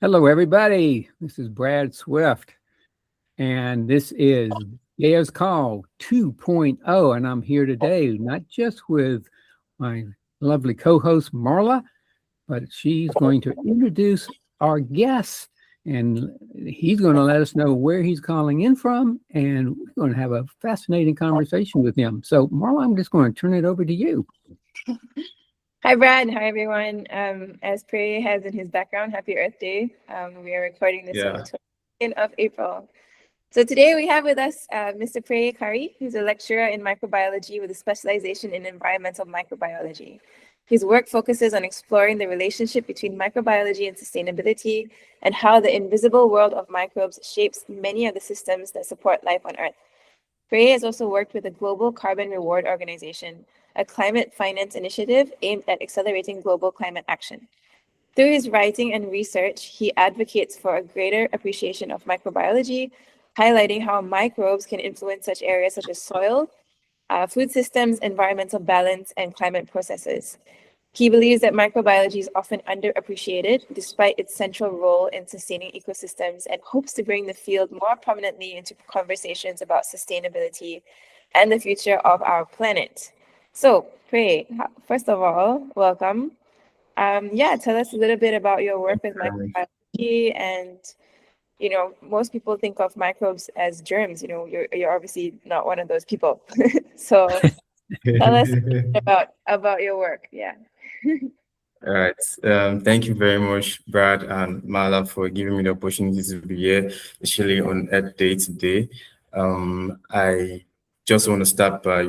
Hello, everybody. This is Brad Swift, and this is Gaya's Call 2.0. And I'm here today, not just with my lovely co host, Marla, but she's going to introduce our guest, and he's going to let us know where he's calling in from, and we're going to have a fascinating conversation with him. So, Marla, I'm just going to turn it over to you. Hi, Brad. Hi, everyone. As Prey has in his background, Happy Earth Day. We are recording this on the 22nd of April. So today we have with us Mr. Prey Kari, who's a lecturer in microbiology with a specialization in environmental microbiology. His work focuses on exploring the relationship between microbiology and sustainability and how the invisible world of microbes shapes many of the systems that support life on Earth. Prey has also worked with the Global Carbon Reward Organization, a climate finance initiative aimed at accelerating global climate action. Through his writing and research, he advocates for a greater appreciation of microbiology, highlighting how microbes can influence such areas such as soil, food systems, environmental balance, and climate processes. He believes that microbiology is often underappreciated despite its central role in sustaining ecosystems, and hopes to bring the field more prominently into conversations about sustainability and the future of our planet. So, Prey, first of all, welcome. Tell us a little bit about your work with microbiology. And most people think of microbes as germs. You're obviously not one of those people. So tell us about your work. Yeah. All right. Thank you very much, Brad and Mala, for giving me the opportunity to be here, especially on Earth Day today. I just want to start by,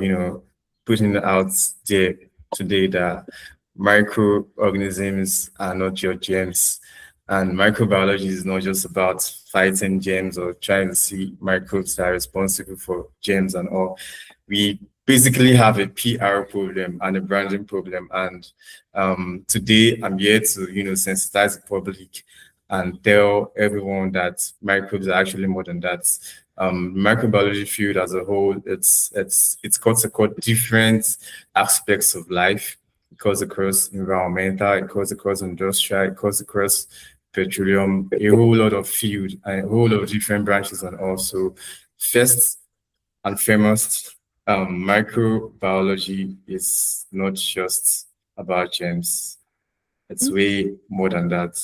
putting out there today that microorganisms are not your germs. And microbiology is not just about fighting germs or trying to see microbes that are responsible for germs and all. We basically have a PR problem and a branding problem. And today I'm here to, sensitize the public and tell everyone that microbes are actually more than that. Microbiology field as a whole, it's cuts across different aspects of life. It cuts across environmental, it cuts across industrial, it cuts across petroleum, a whole lot of field, and a whole lot of different branches. And also, first and foremost, microbiology is not just about germs. It's way more than that.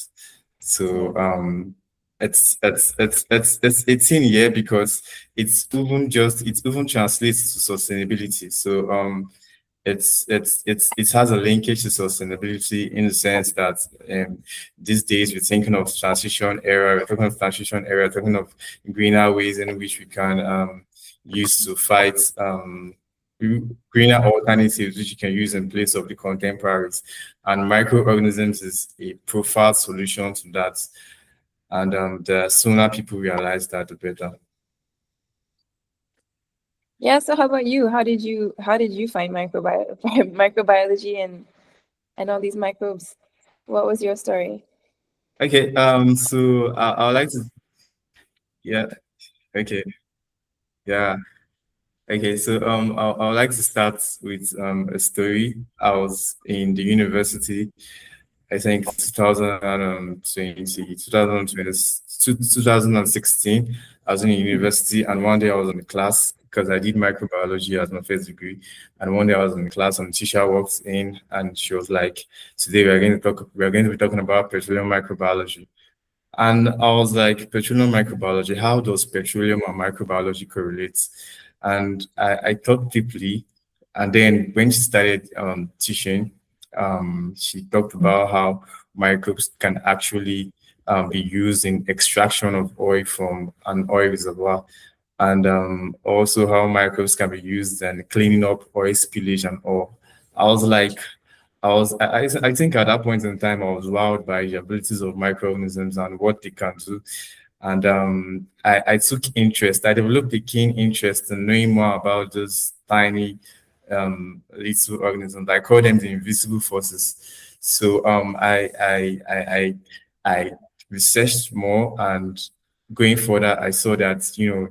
So it's in here because it even translates to sustainability. So it has a linkage to sustainability in the sense that these days we're thinking of we're talking of greener ways in which we can use to fight greener alternatives which you can use in place of the contemporaries. And microorganisms is a profound solution to that. And the sooner people realize that, the better. Yeah. So how about you? How did you find microbiology and all these microbes? What was your story? Okay. So I would like to. Yeah. Okay. Yeah. Okay, so I would like to start with a story. I was in the university, I think 2016. I was in university, and one day I was in class because I did microbiology as my first degree. And one day I was in class, and the teacher walks in, and she was like, "Today we're going to be talking about petroleum microbiology." And I was like, petroleum microbiology, how does petroleum and microbiology correlate? And I thought deeply. And then when she started teaching, she talked about how microbes can actually be used in extraction of oil from an oil reservoir. And also how microbes can be used in cleaning up oil spillage and all. I was like, I think at that point in time, I was wowed by the abilities of microorganisms and what they can do. And I took interest. I developed a keen interest in knowing more about those tiny little organisms. I call them the invisible forces. So I researched more, and going further, I saw that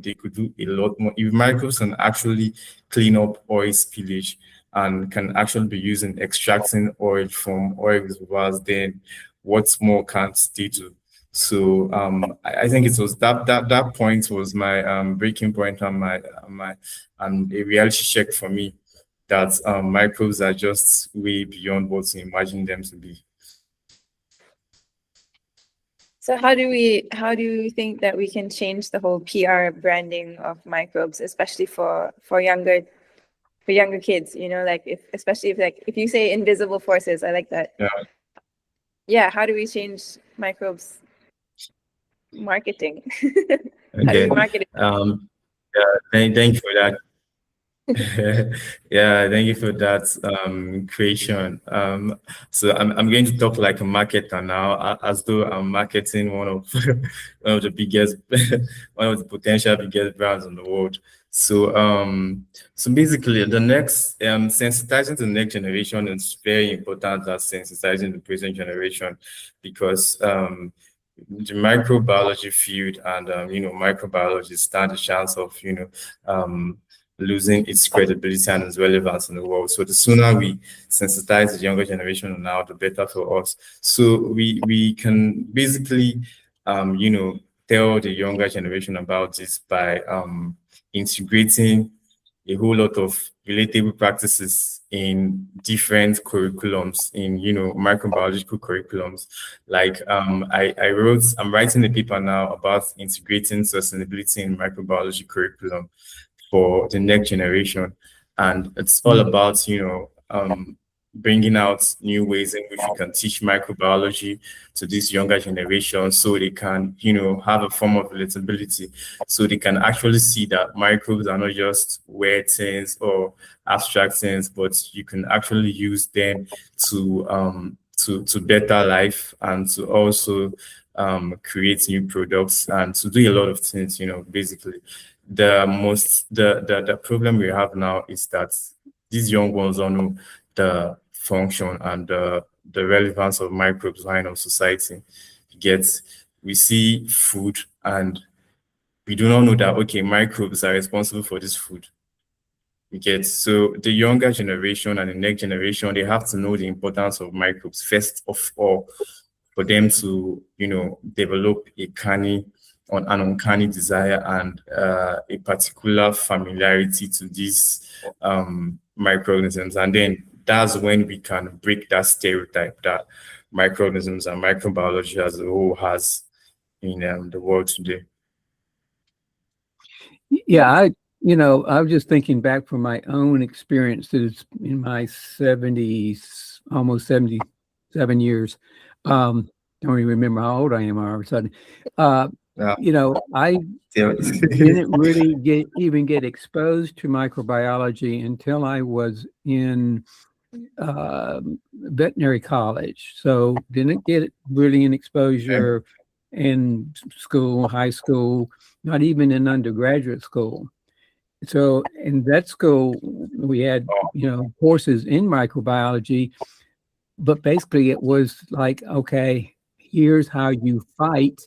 they could do a lot more. If microbes can actually clean up oil spillage and can actually be used in extracting oil from oil reservoirs, then what more can't they do? So I think it was that point was my breaking point and my and a reality check for me that microbes are just way beyond what we imagine them to be. So how do you think that we can change the whole PR branding of microbes, especially for younger kids, like especially if you say invisible forces, I like that. Yeah, how do we change microbes marketing? How do we market it? Thank you for that. Yeah, thank you for that creation. So I'm going to talk like a marketer now, as though I'm marketing one of one of the biggest, one of the potential biggest brands in the world. So basically, the next sensitizing the next generation is very important as sensitizing the present generation, because the microbiology field and microbiology stand a chance of losing its credibility and its relevance in the world. So the sooner we sensitize the younger generation now, the better for us. So we can basically tell the younger generation about this by integrating a whole lot of relatable practices in different curriculums, in microbiological curriculums. Like I'm writing a paper now about integrating sustainability in microbiology curriculum for the next generation, and it's all about bringing out new ways in which we can teach microbiology to this younger generation, so they can have a form of relatability, so they can actually see that microbes are not just weird things or abstract things, but you can actually use them to better life, and to also create new products, and to do a lot of things. Basically, the problem we have now is that these young ones don't know the function and the relevance of microbes in our society. We see food and we do not know that, okay, microbes are responsible for this food. So the younger generation and the next generation, they have to know the importance of microbes first of all, for them to develop an uncanny desire and a particular familiarity to these microorganisms. And then that's when we can break that stereotype that microorganisms and microbiology as a whole has in the world today. Yeah, I was just thinking back from my own experiences in my 70s, almost 77 years. Don't even remember how old I am all of a sudden. I didn't really get exposed to microbiology until I was in veterinary college. So didn't get really an exposure in school, high school, not even in undergraduate school. So in vet school, we had, courses in microbiology, but basically it was like, okay, here's how you fight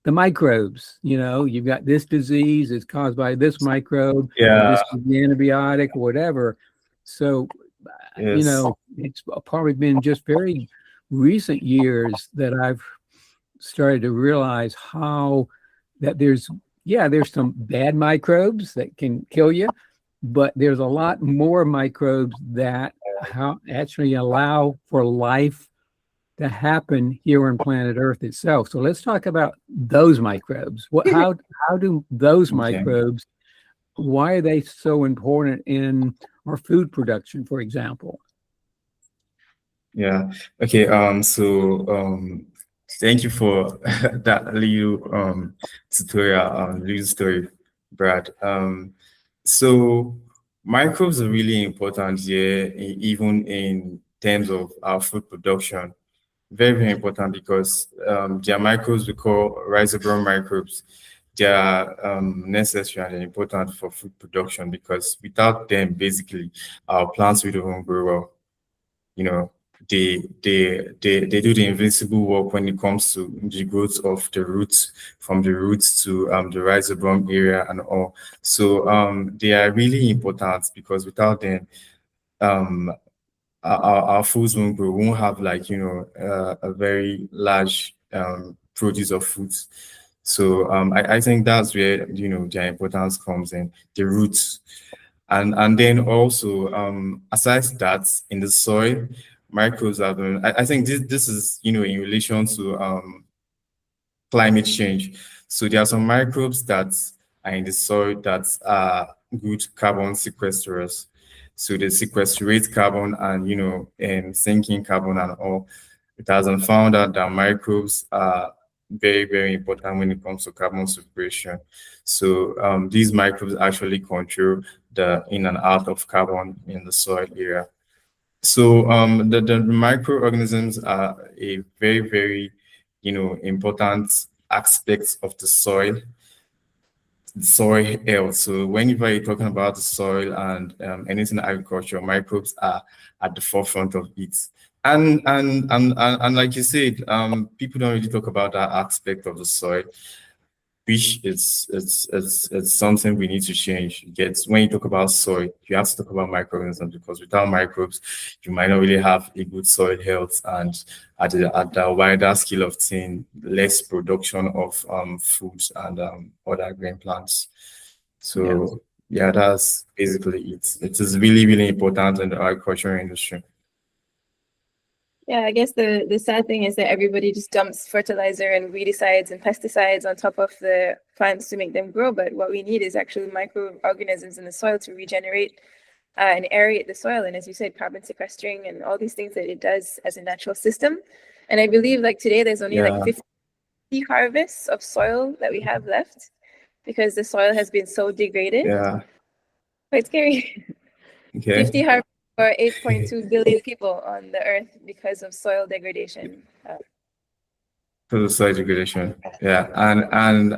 the microbes. You've got this disease, it's caused by this microbe, this is the antibiotic or whatever. So, it's probably been just very recent years that I've started to realize how that there's some bad microbes that can kill you, but there's a lot more microbes that actually allow for life to happen here on planet Earth itself. So let's talk about those microbes. How do those microbes, why are they so important in our food production, for example? Yeah. Okay. Thank you for that little tutorial, little story, Brad. So microbes are really important here, even in terms of our food production. Very, very important, because they are microbes we call rhizobium microbes. They are necessary and important for food production, because without them, basically, our plants will not grow well. They do the invisible work when it comes to the growth of the roots, from the roots to the rhizobium area and all. So they are really important, because without them, our foods won't grow. We won't have a very large produce of fruits. So I think that's where their importance comes in, the roots. And then also aside that, in the soil, microbes have been, I think this is in relation to climate change. So there are some microbes that are in the soil that are good carbon sequestrers. So they sequestrate carbon and sinking carbon and all. It has been found out that microbes are very, very important when it comes to carbon sequestration. So these microbes actually control the in and out of carbon in the soil area. So the microorganisms are a very, very important aspect of the soil health. So whenever you're talking about the soil and anything in agriculture, microbes are at the forefront of it. And like you said, people don't really talk about that aspect of the soil, which it's something we need to change. When you talk about soil, you have to talk about microorganisms, because without microbes, you might not really have a good soil health, and at the wider scale of things, less production of foods and other green plants. So yeah, that's basically it. It is really, really important in the agriculture industry. Yeah, I guess the sad thing is that everybody just dumps fertilizer and weedicides and pesticides on top of the plants to make them grow. But what we need is actually microorganisms in the soil to regenerate and aerate the soil. And as you said, carbon sequestering and all these things that it does as a natural system. And I believe like today there's only like 50 harvests of soil that we have left because the soil has been so degraded. Yeah. Quite scary. Okay. 50 harvests for 8.2 billion people on the earth because of soil degradation. For the soil degradation, yeah, and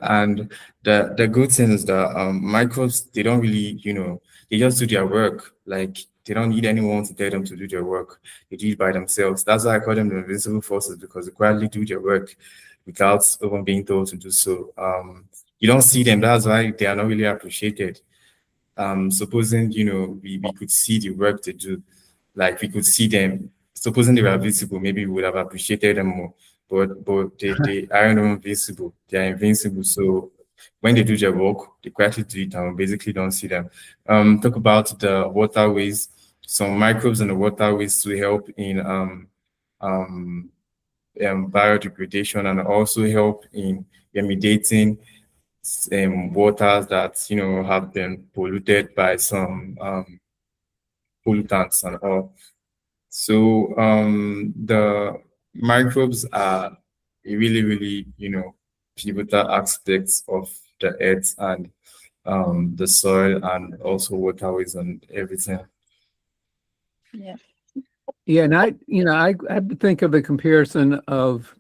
the good thing is that microbes, they don't really, they just do their work. Like they don't need anyone to tell them to do their work. They do it by themselves. That's why I call them the invisible forces, because they quietly do their work without even being told to do so. You don't see them. That's why they are not really appreciated. Supposing we could see the work they do, like we could see them. Supposing they were visible, maybe we would have appreciated them more. But they aren't invisible. They are invincible. So when they do their work, they quietly do it, and we basically don't see them. Talk about the waterways. Some microbes in the waterways to help in biodegradation, and also help in remediating waters that have been polluted by some pollutants and all. So the microbes are a really, really pivotal aspects of the earth and the soil and also waterways and everything. Yeah. Yeah, and I think of the comparison of,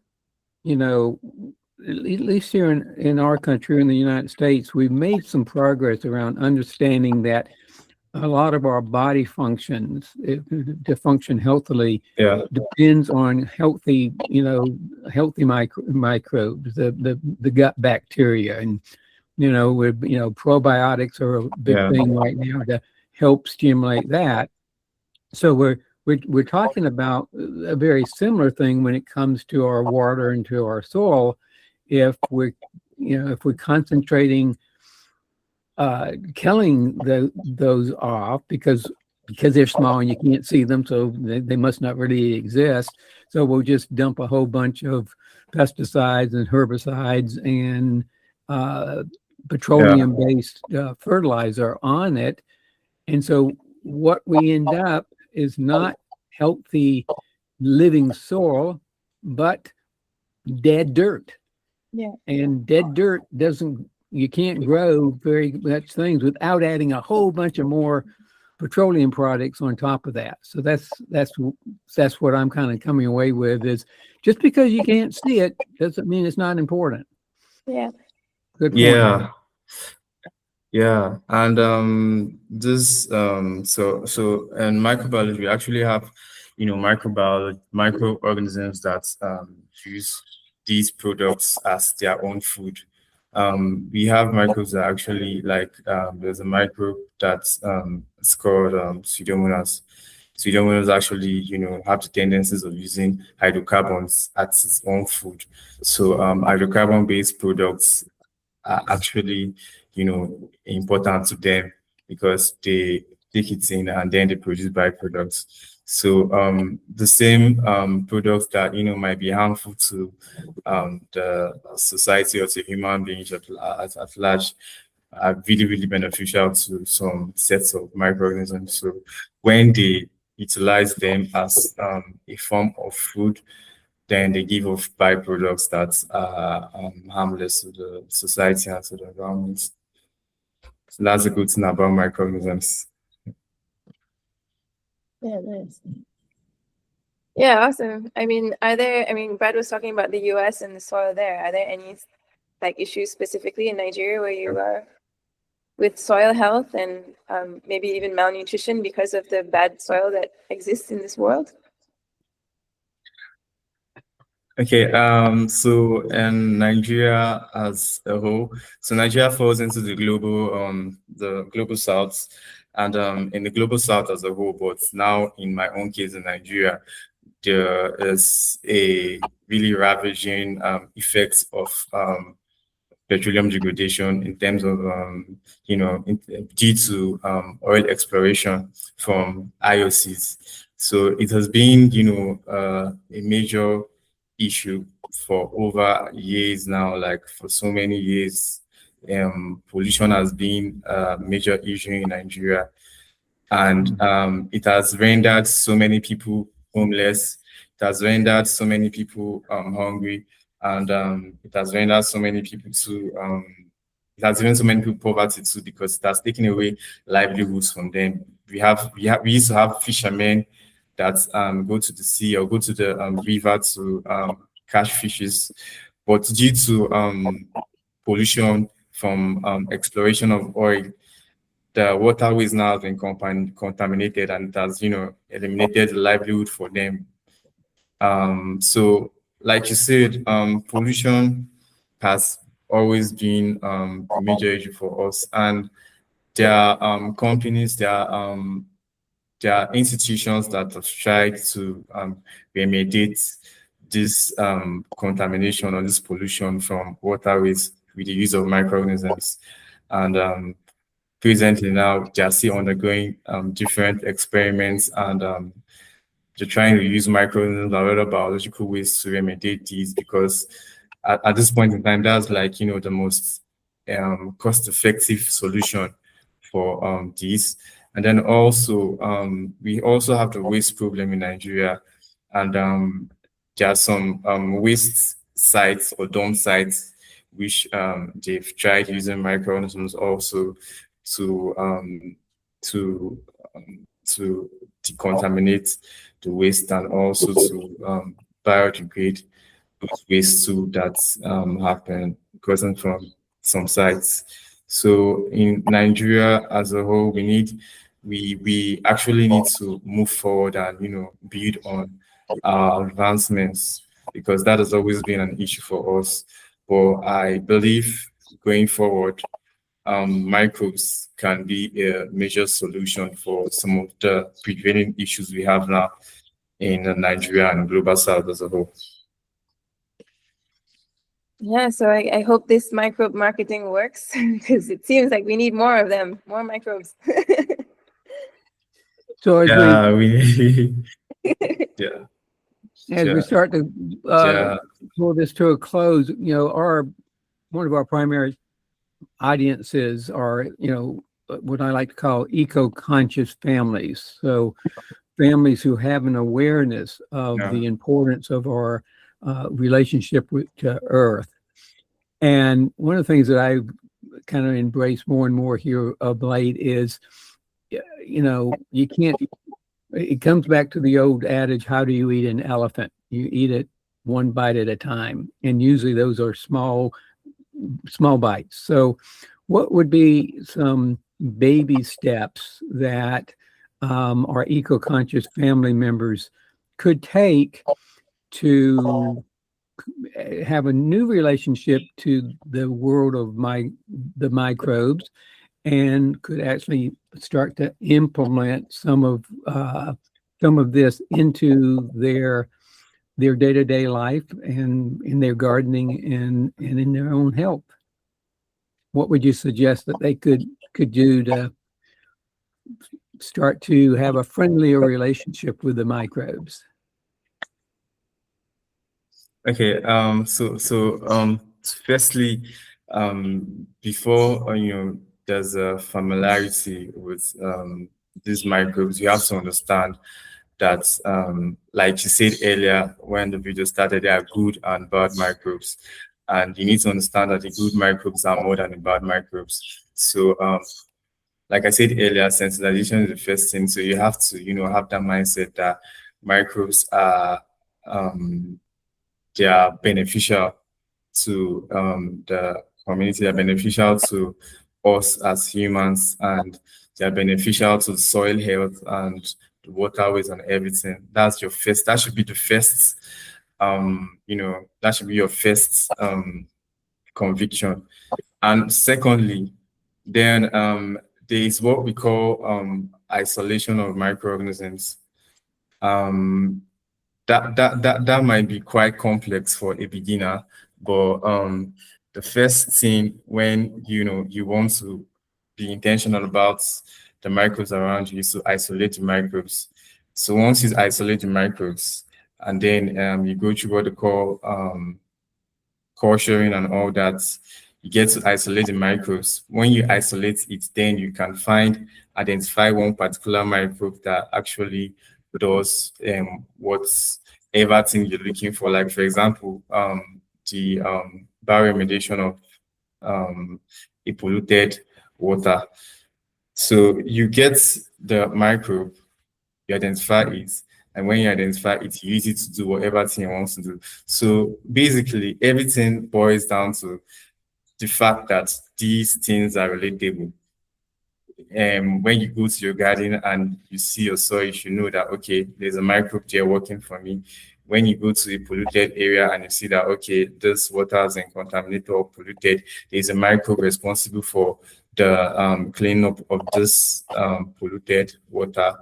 at least here in our country, in the United States, we've made some progress around understanding that a lot of our body functions to function healthily depends on healthy microbes, the gut bacteria, and probiotics are a big thing right now to help stimulate that. So we're talking about a very similar thing when it comes to our water and to our soil. If we're concentrating killing those off because they're small and you can't see them, so they must not really exist. So we'll just dump a whole bunch of pesticides and herbicides and petroleum-based fertilizer on it. And so what we end up is not healthy living soil, but dead dirt. Yeah. And dead dirt you can't grow very much things without adding a whole bunch of more petroleum products on top of that. So that's what I'm kind of coming away with, is just because you can't see it doesn't mean it's not important. Yeah. Good point. Yeah. And this so in microbiology, we actually have microorganisms that use these products as their own food. We have microbes that actually, like there's a microbe that's it's called Pseudomonas. So you don't want to actually, you know, have the tendencies of using hydrocarbons as its own food. So hydrocarbon-based products are actually, you know, important to them because they take it in and then they produce byproducts. So the same products that, you know, might be harmful to the society or to human beings at large are really, really beneficial to some sets of microorganisms. So when they utilize them as a form of food, then they give off byproducts that are harmless to the society and to the environment. So that's a good thing about microorganisms. Yeah, nice. Yeah, awesome. I mean, Brad was talking about the US and the soil there. Are there any like issues specifically in Nigeria where you are with soil health and maybe even malnutrition because of the bad soil that exists in this world? Okay, so in Nigeria as a whole, so Nigeria falls into the global south, and in the global south as a whole, but now in my own case in Nigeria, there is a really ravaging effects of petroleum degradation in terms of, you know, due to oil exploration from IOCs. So it has been, you know, a major issue for over years now, like for so many years. Pollution has been a major issue in Nigeria, and it has rendered so many people homeless. It has rendered so many people hungry, and it has rendered so many people to it has given so many people poverty too, because it has taken away livelihoods from them. We used to have fishermen that go to the sea or go to the river to catch fishes, but due to pollution from exploration of oil, the waterways now have been contaminated, and it has, you know, eliminated the livelihood for them. So like you said, pollution has always been a major issue for us, and there are companies, there are institutions that have tried to remediate this contamination or this pollution from waterways with the use of microorganisms. And presently now, they are still undergoing different experiments, and they're trying to use microorganisms and other biological ways to remediate these, because at this point in time, that's like, you know, the most cost-effective solution for these. And then also, we also have the waste problem in Nigeria, and there are some waste sites or dump sites which they've tried using microorganisms also to to decontaminate the waste, and also to biodegrade those waste too that have been gotten from some sites. So in Nigeria as a whole, we actually need to move forward and, you know, build on our advancements, because that has always been an issue for us. But I believe going forward, microbes can be a major solution for some of the prevailing issues we have now in Nigeria and global south as a whole. Yeah, so I hope this microbe marketing works because it seems like we need more of them, more microbes. So as Yeah, we start to pull this to a close, you know, one of our primary audiences are, you know, what I like to call eco-conscious families. So families who have an awareness of the importance of our relationship with Earth. And one of the things that I kind of embrace more and more here of late is, you know, you can't, it comes back to the old adage, how do you eat an elephant? You eat it one bite at a time. And usually those are small bites. So what would be some baby steps that our eco-conscious family members could take to have a new relationship to the world of the microbes, and could actually start to implement some of some of this into their day-to-day life and in their gardening and in their own health? What would you suggest that they could do to start to have a friendlier relationship with the microbes? Okay. Firstly, before there's a familiarity with these microbes, you have to understand that, like you said earlier when the video started, there are good and bad microbes, and you need to understand that the good microbes are more than the bad microbes. So, like I said earlier, sensitization is the first thing. So you have to, have that mindset that microbes are they are beneficial to the community, they're beneficial to us as humans, and they're beneficial to soil health and the waterways and everything. That should be the first, that should be your first conviction. And secondly, then there is what we call isolation of microorganisms. That might be quite complex for a beginner, but the first thing when you want to be intentional about the microbes around you is to isolate the microbes. So once you isolate the microbes, and then you go through what they call core sharing and all that, you get to isolate the microbes. When you isolate it, then you can identify one particular microbe that actually does whatever thing you're looking for. Like, for example, the bioremediation of a polluted water. So you get the microbe, you identify it, and when you identify it, you use it to do whatever thing you want to do. So basically, everything boils down to the fact that these things are relatable. When you go to your garden and you see your soil, you should know that, okay, there's a microbe there working for me. When you go to a polluted area and you see that, okay, this water has been contaminated or polluted, there's a microbe responsible for the cleanup of this polluted water.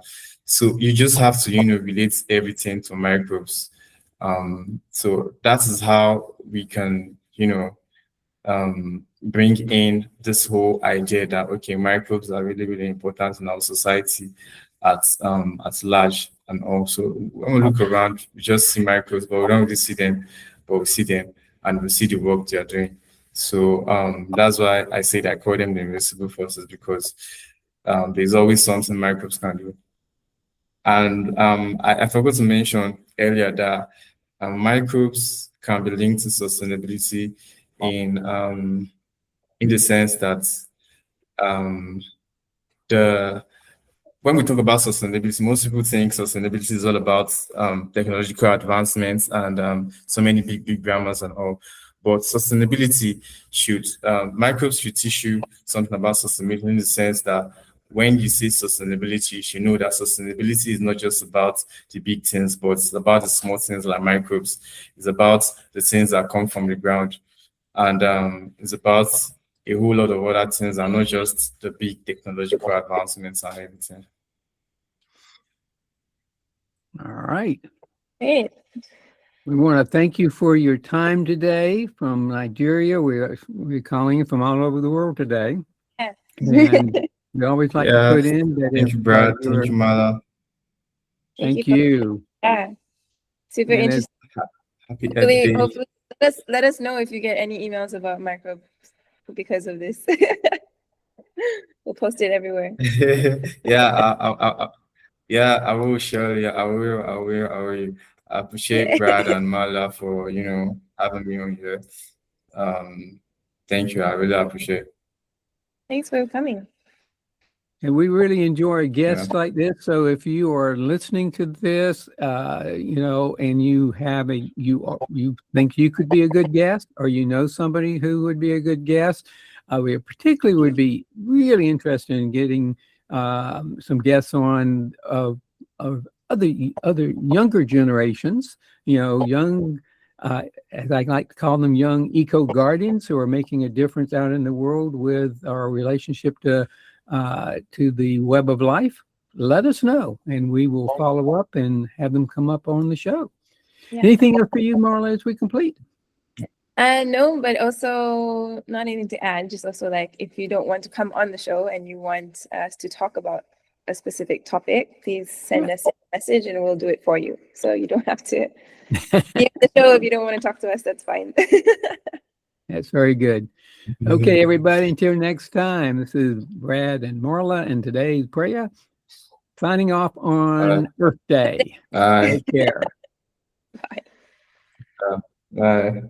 So you just have to, relate everything to microbes. So that is how we can, bring in this whole idea that, okay, microbes are really, really important in our society at large. And also, when we look around, we just see microbes, but we don't really see them, but we see them and we see the work they are doing. So that's why I said I call them the invisible forces, because there's always something microbes can do. And I forgot to mention earlier that microbes can be linked to sustainability in the sense that when we talk about sustainability, most people think sustainability is all about technological advancements and so many big grammars and all. But sustainability microbes should teach you something about sustainability in the sense that when you say sustainability, you should know that sustainability is not just about the big things, but it's about the small things like microbes. It's about the things that come from the ground. And it's about a whole lot of other things and not just the big technological advancements and everything. All right. Great. We want to thank you for your time today from Nigeria. We're calling you from all over the world today. Yes. And we always like to put in that. Thank you, Brad. Thank you, Mala. Thank you. Yeah. Super And interesting. Hopefully, let us know if you get any emails about microbes because of this. We'll post it everywhere. I will surely. I will. I appreciate Brad and Mala for having me on here. Thank you. I really appreciate it. Thanks for coming. And we really enjoy guests like this. So if you are listening to this, and you have you think you could be a good guest, or somebody who would be a good guest, we particularly would be really interested in getting some guests on of other younger generations. Young, as I like to call them, young eco guardians who are making a difference out in the world with our relationship to the web of life. let us know, and we will follow up and have them come up on the show. Yeah. Anything else for you, Marla, as we complete? No, but also not anything to add, just also like if you don't want to come on the show and you want us to talk about a specific topic, please send us a message and we'll do it for you. So you don't have to be on the show if you don't want to talk to us, that's fine. That's very good. Okay, everybody, until next time, this is Brad and Marla, and today's prayer signing off on Earth Day. Bye. Take care. Bye. Bye.